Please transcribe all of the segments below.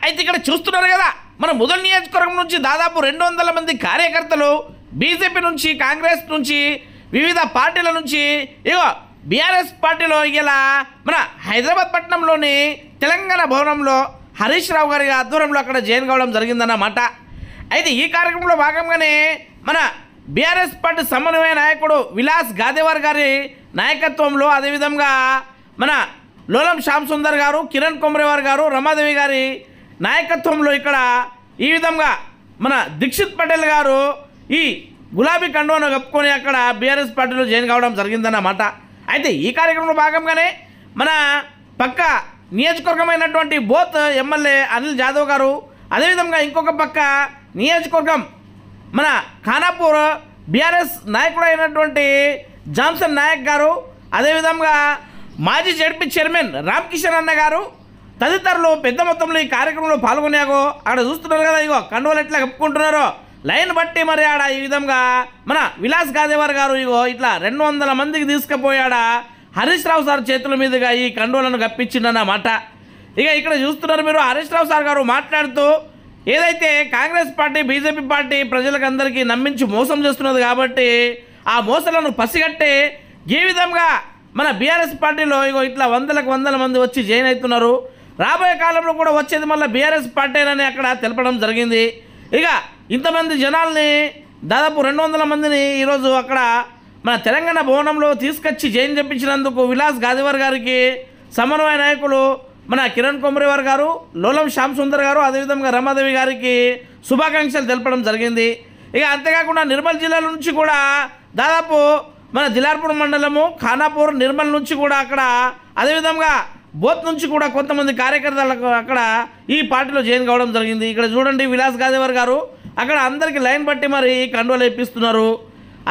అయితే ఇక్కడ చూస్తున్నారు కదా, మన ముదల్ నియోజకవర్గం నుంచి దాదాపు 200 మంది కార్యకర్తలు బీజేపీ నుంచి, కాంగ్రెస్ నుంచి, వివిధ పార్టీల నుంచి, ఇగో బీఆర్ఎస్ పార్టీలో ఇలా మన హైదరాబాద్ పట్టణంలోని తెలంగాణ భవనంలో హరీష్ రావు గారి ఆధ్వర్యంలో అక్కడ జాయిన్ కావడం జరిగిందన్నమాట. అయితే ఈ కార్యక్రమంలో భాగంగానే మన బీఆర్ఎస్ పార్టీ సమన్వయ నాయకుడు విలాస్ గాదేవార్ గారి నాయకత్వంలో, అదేవిధంగా మన లోలం శ్యామ్ సుందర్ గారు, కిరణ్ కొమ్రేవార్ గారు, రమాదేవి గారి నాయకత్వంలో ఇక్కడ ఈ విధంగా మన దీక్షిత్ పటేల్ గారు ఈ గులాబీ కండువాను కప్పుకొని అక్కడ బీఆర్ఎస్ పార్టీలో జాయిన్ కావడం జరిగిందన్నమాట. అయితే ఈ కార్యక్రమంలో భాగంగానే మన పక్క నియోజకవర్గమైనటువంటి బోత్ ఎమ్మెల్యే అనిల్ జాదవ్ గారు, అదేవిధంగా ఇంకొక పక్క నియోజకవర్గం మన ఖానాపూర్ బీఆర్ఎస్ నాయకుడు అయినటువంటి జాన్సన్ నాయక్ గారు, అదేవిధంగా మాజీ జడ్పీ చైర్మన్ రామ్ కిషన్ అన్న గారు తదితరులు పెద్ద మొత్తంలో ఈ కార్యక్రమంలో పాల్గొన్నాగో అక్కడ చూస్తున్నారు కదా. ఇగో కండువలు ఎట్లా కప్పుకుంటున్నారో లైన్ బట్టి మరి ఆడ ఈ విధంగా మన విలాస్ గాదేవార్ గారు ఇగో ఇట్లా 200 మందికి తీసుకుపోయాడ హరీష్ రావు సార్ చేతుల మీదుగా ఈ కండువలను కప్పించిందన్నమాట. ఇక ఇక్కడ చూస్తున్నారు మీరు, హరీష్ రావు సార్ గారు మాట్లాడుతూ ఏదైతే కాంగ్రెస్ పార్టీ, బీజేపీ పార్టీ ప్రజలకు అందరికీ నమ్మించి మోసం చేస్తున్నది కాబట్టి ఆ మోసాలను పసిగట్టే ఈ విధంగా మన బీఆర్ఎస్ పార్టీలో ఇగో ఇట్లా వందల మంది వచ్చి జాయిన్ అవుతున్నారు. రాబోయే కాలంలో కూడా వచ్చేది మళ్ళీ బీఆర్ఎస్ పార్టీలని అక్కడ తెలపడం జరిగింది. ఇక ఇంతమంది జనాల్ని దాదాపు 200 మందిని ఈరోజు అక్కడ మన తెలంగాణ భవనంలో తీసుకొచ్చి జాయిన్ చెప్పించినందుకు విలాస్ గాదేవార్ గారికి, సమన్వయ నాయకులు మన కిరణ్ కొమ్రేవార్ గారు, లోలం శ్యామ్ సుందర్ గారు, అదేవిధంగా రమాదేవి గారికి శుభాకాంక్షలు తెలపడం జరిగింది. ఇక అంతేకాకుండా నిర్మల్ జిల్లా నుంచి కూడా దాదాపు మన దిలార్పూర్ మండలము, ఖానాపూర్, నిర్మల్ నుంచి కూడా అక్కడ, అదేవిధంగా బోత్ నుంచి కూడా కొంతమంది కార్యకర్తలకు అక్కడ ఈ పార్టీలో జాయిన్ కావడం జరిగింది. ఇక్కడ చూడండి విలాస్ గాదేవార్ గారు అక్కడ అందరికీ లైన్ బట్టి మరి కండువలు ఇప్పిస్తున్నారు.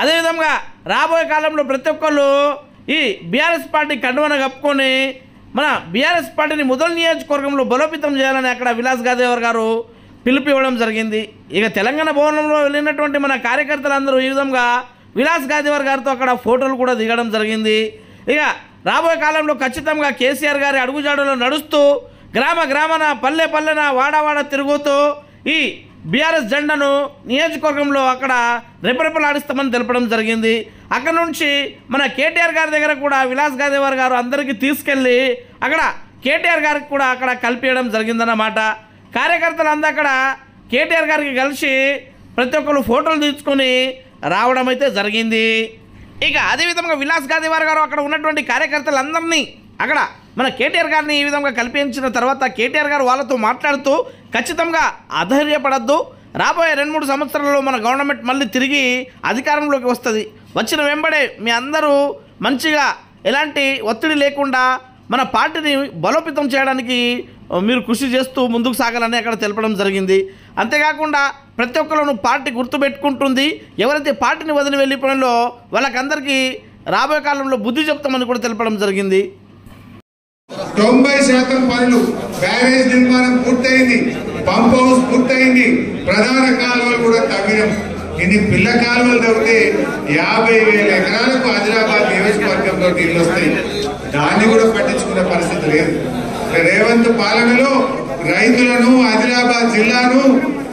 అదేవిధంగా రాబోయే కాలంలో ప్రతి ఒక్కళ్ళు ఈ బీఆర్ఎస్ పార్టీ కండువను కప్పుకొని మన బీఆర్ఎస్ పార్టీని ముదల్ నియోజకవర్గంలో బలోపేతం చేయాలని అక్కడ విలాస్ గాదేవార్ గారు పిలుపు ఇవ్వడం జరిగింది. ఇక తెలంగాణ భవనంలో వెళ్ళినటువంటి మన కార్యకర్తలందరూ ఈ విధంగా విలాస్ గాదేవార్ గారితో అక్కడ ఫోటోలు కూడా దిగడం జరిగింది. ఇక రాబోయే కాలంలో ఖచ్చితంగా కేసీఆర్ గారి అడుగుజాడలో నడుస్తూ గ్రామాన, పల్లెన, వాడ తిరుగుతూ ఈ బీఆర్ఎస్ జెండాను నియోజకవర్గంలో అక్కడ రెపరెపలాడిస్తామని తెలపడం జరిగింది. అక్కడ నుంచి మన కేటీఆర్ గారి దగ్గర కూడా విలాస్ గాదేవార్ గారు అందరికీ తీసుకెళ్ళి అక్కడ కేటీఆర్ గారికి కూడా అక్కడ కలిపియడం జరిగిందన్నమాట. కార్యకర్తలు అందరూ అక్కడ కేటీఆర్ గారికి కలిసి ప్రతి ఒక్కరు ఫోటోలు తీసుకొని రావడం అయితే జరిగింది. ఇక అదేవిధంగా విలాస్ గాదేవార్ గారు అక్కడ ఉన్నటువంటి కార్యకర్తలందరినీ అక్కడ మన కేటీఆర్ గారిని ఈ విధంగా కల్పించిన తర్వాత కేటీఆర్ గారు వాళ్ళతో మాట్లాడుతూ ఖచ్చితంగా అధైర్యపడద్దు, రాబోయే 2-3 సంవత్సరాల్లో మన గవర్నమెంట్ మళ్ళీ తిరిగి అధికారంలోకి వస్తుంది, వచ్చిన వెంబడే మీ అందరూ మంచిగా ఎలాంటి ఒత్తిడి లేకుండా మన పార్టీని బలోపేతం చేయడానికి మీరు కృషి చేస్తూ ముందుకు సాగాలని అక్కడ తెలపడం జరిగింది. అంతేకాకుండా ప్రతి ఒక్కరు పార్టీ గుర్తుపెట్టుకుంటుంది, ఎవరైతే పార్టీని వదిలి వెళ్ళిపోయినో వాళ్ళకందరికీ రాబోయే కాలంలో బుద్ధి చెప్తామని కూడా తెలపడం జరిగింది. 90% పనులు, బ్యారేజ్ నిర్మాణం పూర్తయింది, పంప్ హౌస్ పూర్తయింది, ప్రధాన కాలువలు కూడా తవ్వినం. ఇన్ని పిల్ల కాలువలు తవ్వితే 50,000 ఎకరాలకు ఆదిలాబాద్ నియోజకవర్గంలో నీళ్ళు వస్తాయి. దాన్ని కూడా పట్టించుకునే పరిస్థితి లేదు. రేవంత్ పాలనలో రైతులను, ఆదిలాబాద్ జిల్లాను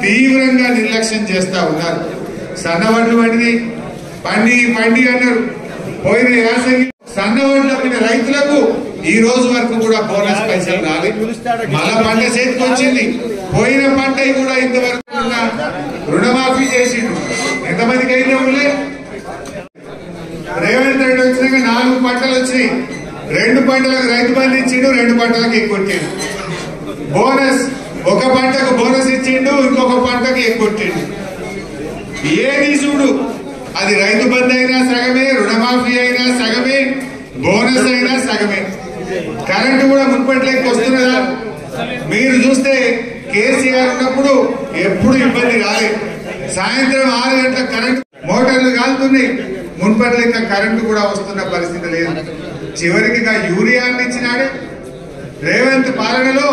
తీవ్రంగా నిర్లక్ష్యం చేస్తా ఉన్నారు. సన్నవడ్లు పండి అన్నారు. పోయిన యాసంగి సన్నవడ్లు అమ్మిన రైతులకు ఈ రోజు వరకు కూడా బోనస్ పైసలు రాలేదు. మళ్ళా పంట చేతికి వచ్చింది. పోయిన పంట కూడా ఇంతవరకు రుణమాఫీ చేసిండు. ఎంతమందికి అయితే ఉండే రేవంత్ రెడ్డి వచ్చినాక 4 పంటలు వచ్చినాయి. 2 పంటలకు రైతు బంధు ఇచ్చిండు, 2 పంటలకు ఎగ్గొట్టిండు. బోనస్, ఒక పంటకు బోనస్ ఇచ్చిండు, ఇంకొక పంటకు ఎగ్గొట్టిండు. ఏది చూడు, అది రైతు బంధు అయినా సగమే, రుణమాఫీ అయినా సగమే, బోనస్ అయినా సగమే. కరెంటు కూడా మున్పట్లోకి వస్తున్నదా? మీరు చూస్తే కేసీఆర్ ఉన్నప్పుడు ఎప్పుడు ఇబ్బంది రాలేదు. సాయంత్రం 6 గంటల కరెంటు మోటార్లు కాలుతున్నాయి. మున్పట్ల ఇంకా కరెంటు కూడా వస్తున్న పరిస్థితి లేదు. చివరికి యూరియాన్ని ఇచ్చినాడు. రేవంత్ పాలనలో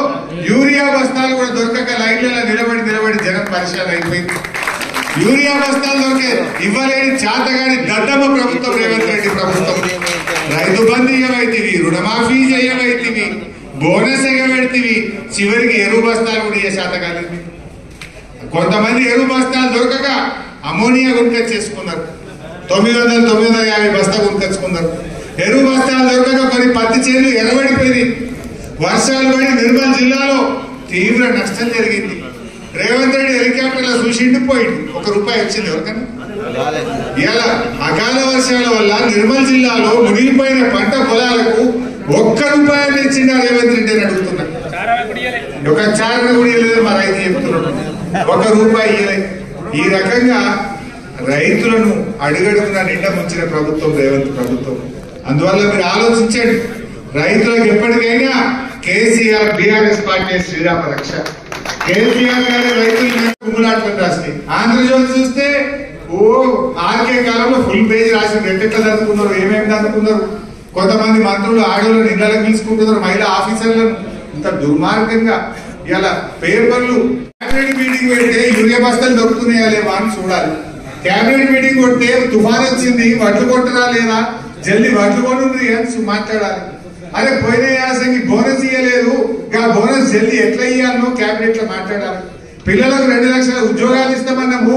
యూరియా బస్తాలు కూడా దొరకక లైన్లలో నిలబడి జనం పరిశాన్ అయిపోయింది. యూరియా బస్తాలు దొరికే ఇవ్వలేని చేతగాని దద్దమ్మ ప్రభుత్వం రేవంత్ రెడ్డి ప్రభుత్వం. రైతు బంధు ఇయ్యమైతివి, రుణమాఫీ చేయమైతివి, బోనస్ ఎగబెడితే చివరికి ఎరువు బస్తాలు కూడా ఏ శాత కాలేదు. కొంతమంది ఎరువు బస్తాలు దొరకక అమోనియా కొనుకొచ్చేసుకున్నారు. 900-950 బస్తా కొనుకొచ్చుకున్నారు. ఎరువు బస్తాలు దొరకక కొన్ని పత్తి చేనులు ఎర్రబడిపోయింది. వర్షాలు పడి నిర్మల్ జిల్లాలో తీవ్ర నష్టం జరిగింది. రేవంత్ రెడ్డి హెలికాప్టర్లో చూసిండి పోయింది. ₹1 వచ్చింది ఎవరికన్నా? ఇలా అకాల వర్షాల వల్ల నిర్మల్ జిల్లాలో మునిగిపోయిన పంట పొలాలకు ₹1 ఇచ్చిండా రేవంత్ రెడ్డి అని అడుగుతున్నా. ఒక చారణ కూడా ఇవ్వలేదు. మా రైతు చెప్తున్నాడు ₹1 ఇవ్వలేదు. ఈ రకంగా రైతులను అడుగడుగున నిండా ముంచిన ప్రభుత్వం రేవంత్ ప్రభుత్వం. అందువల్ల మీరు ఆలోచించండి. రైతులకు ఎప్పటికైనా కేసీఆర్ బీఆర్ఎస్ పార్టీ శ్రీరామ రక్ష. కేసీఆర్ గారి రైతులు గుమ్ములాటలు రాస్తాయి. ఆంధ్రజ్యోతి చూస్తే ఆర్కే కాలంలో ఫుల్ పేజ్ రాసి ఎట్టెట్లా చదువుకున్నారు, ఏమేమి చదువుకున్నారు. కొంతమంది మంత్రులు ఆడోళ్ళని ఇళ్లకు తీసుకుంటున్నారు, మహిళా ఆఫీసర్లను. ఇంత దుర్మార్గంగా ఇలా పేపర్లు. క్యాబినెట్ మీటింగ్ పెడితే యూరియా బస్తాలు దొరుకుతున్నాయా లేవా అని చూడాలి. క్యాబినెట్ మీటింగ్ కొడితే తుఫాన్ వచ్చింది, వడ్లు కొట్టరా లేదా, జల్దీ వడ్లు కొనుంది అని మాట్లాడాలి. అరే పోయిన యాసంగి బోనస్ ఇవ్వలేదు, ఆ బోనస్ జల్దీ ఎట్లా ఇవ్వాలనో క్యాబినెట్ లో మాట్లాడాలి. పిల్లలకు 2 లక్షల ఉద్యోగాలు ఇస్తామన్నాము,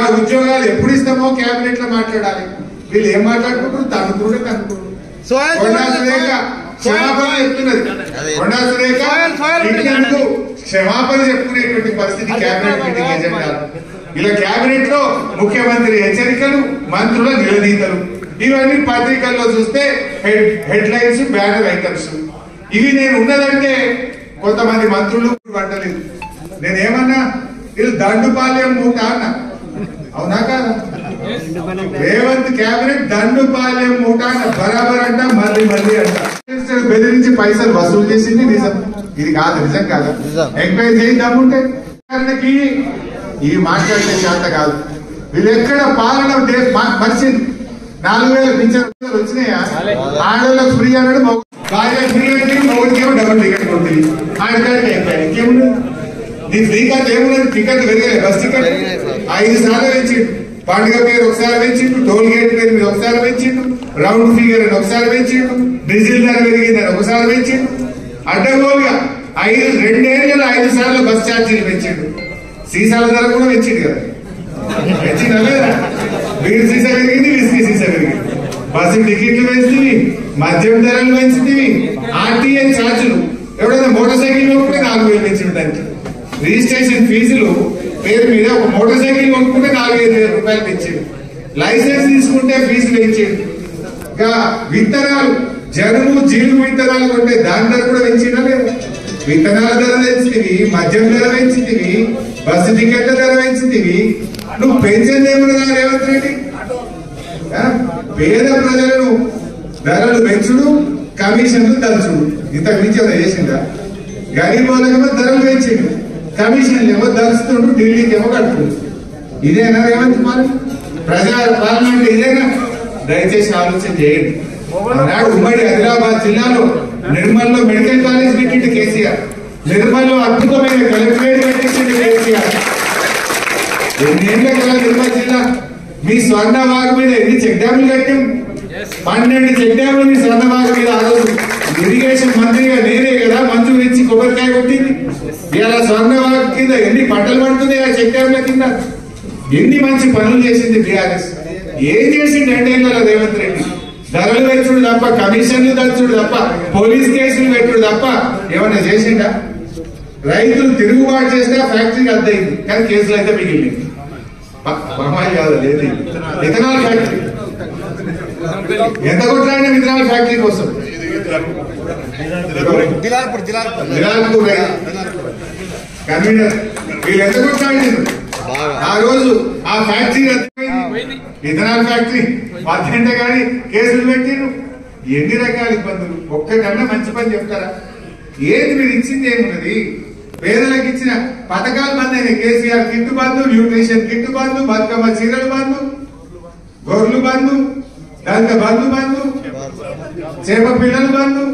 ఆ ఉద్యోగాలు ఎప్పుడు ఇస్తామో క్యాబినెట్ లో మాట్లాడాలి. వీళ్ళు ఏం మాట్లాడుకుంటారు? తనుకుంటే తనుకుంటారు. క్షమాపణ చెప్తున్నది. కొండా సురేఖ క్షమాపణ చెప్పుకునేటువంటి పరిస్థితి క్యాబినెట్ మీటింగ్ ఎజెండా. ఇలా క్యాబినెట్ లో ముఖ్యమంత్రి హెచ్చరికలు, మంత్రుల నిలదీతలు, ఇవన్నీ పత్రికల్లో చూస్తే హెడ్ లైన్స్, బ్యానర్ ఐటమ్స్. ఇవి నేను ఉన్నదంటే కొంతమంది మంత్రులు పట్టలేదు. నేనేమన్నా వీళ్ళు దండుపాలెం మూట అన్నా. అవునా కాదా? రేవంత్ క్యాబినెట్ దండుపాలెం మూట బరాబర్ అంట, మళ్ళీ అంట. బెదిరించి పైసలు వసూలు చేసింది నిజం. ఇది కాదు, నిజం కాదా? ఎంక్వైరీ చేద్దాముంటే ఇవి మాట్లాడితే శాత కాదు. వీళ్ళు ఎక్కడ పాలన మర్చింది. 4000 పింఛన్లు వచ్చినాయా? ఆడవాళ్ళకి ఫ్రీ అన్నాడు, భార్య ఫ్రీ అంటే మొగుడికేమో డబుల్ టికెట్ ఉంటుంది. ఆడకాడికి అయిపోయాయి. ఇంకేముంది? నీ ఫ్రీ కార్డు ఏమున్నది? టికెట్ పెరగలేదు. బస్ టికెట్ 5 సార్లు పెంచిండు. పండుగ పేరు ఒకసారి పెంచిండు, టోల్ గేట్ పేరు మీద ఒకసారి పెంచిండు, రౌండ్ ఫిగర్ అని ఒకసారి పెంచిండు, డీజిల్ ధర పెరిగిందని ఒకసారి పెంచిండు. అడ్డగోలుగా 2 ఏళ్లలో 5 సార్లు బస్ ఛార్జీలు పెంచిండు. సీసాల ధర కూడా పెంచిండు కదా. పెంచిందా లేదా? బీర్ సీసా పెరిగింది, విస్కీ సీసా పెరిగింది. బస్సు టికెట్లు పెంచుతుంది, మద్యం ధరలు పెంచుతుంది, ఆర్టీఏ ఛార్జీలు. ఎవడైనా మోటార్ సైకిల్ కొనుక్కుంటే 4000 పెంచిండు. దానికి రిజిస్ట్రేషన్ ఫీజులు పేరు మీద ఒక మోటార్ సైకిల్ కొనుక్కుంటే 4,500 రూపాయలు పెంచిండు. లైసెన్స్ తీసుకుంటే ఫీజులు పెంచిండు. ఇంకా విత్తనాలు, జనుము జీలుగు విత్తనాలు కొంటే దాని ధర కూడా పెంచినా లేదా? విత్తనాల ధర పెంచుతీవి, మద్యం ధర పెంచుతీవి, బస్సు టికెట్ల ధర పెంచుతీవి. నువ్వు పెంచేది ఏమన్నా రేవంత్ రెడ్డి? పేద ప్రజలను ధరలు పెంచుడు, కమిషన్లు దంచుడు. ఇంతకు మించి ఏమైనా చేసిందా? గరీబ్ వాళ్ళకేమో ధరలు పెంచిండు, కమిషన్లు ఏమో దంచుతుండు, ఢిల్లీకి ఏమో కట్టుకుంటు. ఇదేనా రేవంత్ పాలన? ప్రజా పాలన అంటే ఇదేనా? దయచేసి ఆలోచన చేయండి. నాడు ఉమ్మడి ఆదిలాబాద్ జిల్లాలో నిర్మల్లో మెడికల్ కాలేజ్ పెట్టిండు కేసీఆర్. నిర్మల్లో అద్భుతమైన కలెక్టరేట్ పెట్టించిండు కేసీఆర్. ఎన్నేళ్ల కదా నిర్మల్ జిల్లా? మీ స్వర్ణవాగు మీద ఎన్ని చెక్ డ్యాములు కట్టాం? 12 చెక్ డ్యాములు మీ స్వర్ణవాగు మీద. ఆ రోజు ఇరిగేషన్ మంత్రిగా నేనే కదా మంజూరు ఇచ్చి కొబ్బరికాయ కొట్టింది. ఇలా స్వర్ణవాగు కింద ఎన్ని పంటలు పడుతుంది ఆ చెక్ డ్యాముల కింద. ఎన్ని మంచి పనులు చేసింది బీఆర్ఎస్. ఏం చేసింది 2 ఏళ్లలో రేవంత్ రెడ్డి? ధరలు పెంచుడు తప్ప, కమిషన్లు దంచుడు తప్ప, పోలీస్ కేసులు పెట్టుడు తప్ప ఏమన్నా చేసిండా? రైతులు తిరుగుబాటు చేస్తే ఫ్యాక్టరీ అద్దయింది, కానీ కేసులు అయితే మిగిలింది. బొమ్మాయి కాదు, లేదు ఇథనాల్ ఫ్యాక్టరీ. ఎంత కొట్లాడిన ఇథనాల్ ఫ్యాక్టరీ కోసం? దిలాల్పూర్ కన్వీనర్ వీళ్ళు ఎంత కొట్లాడినారు ఆ రోజు? ఆ ఫ్యాక్టరీ ఇథనాల్ ఫ్యాక్టరీ వద్దంటే కానీ కేసులు పెట్టిరు. ఎన్ని రకాల ఇబ్బందులు. ఒక్కటన్నా మంచి పని చెప్తారా? ఏది మీరు ఇచ్చింది ఏమున్నది? పేదలకు ఇచ్చిన పథకాలు బంద్ అయినాయి. కేసీఆర్ కిట్టు బంధు, న్యూట్రిషన్ కిట్టు బంధు, బతుకమ్మ చీరలు బంధు, గొర్రెలు బంధు, దళిత బంధు బంధు, చేప పిల్లలు బంధు,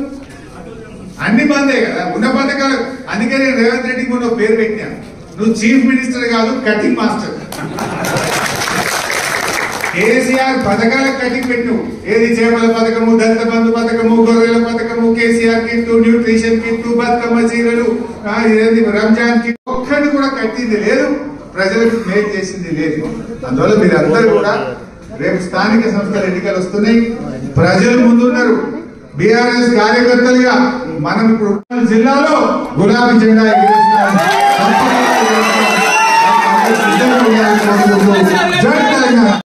అన్ని బందే కదా ఉన్న పథకాలు. అందుకే నేను రేవంత్ రెడ్డికి మొన్న పేరు పెట్టాను. నువ్వు చీఫ్ మినిస్టర్ కాదు, కటింగ్ మాస్టర్. కేసీఆర్ పథకాలకు కట్టి పెట్టు. ఏది చేపల పథకము, దళిత బంధు పథకము, గొర్రెల పథకము, KCR kit, nutrition kit, Bathukamma చీరలు, రంజాన్ కిట్ ఒక్కటి కూడా కట్టింది లేదు, ప్రజలకు మేలు చేసింది లేదు. అందువల్ల మీరు అందరూ కూడా రేపు స్థానిక సంస్థల ఎన్నికలు వస్తున్నాయి, ప్రజలు ముందున్నారు. బీఆర్ఎస్ కార్యకర్తలుగా మనం ఇప్పుడు జిల్లాలో గులాబీ జెండా ఎగిరేస్తున్నాం.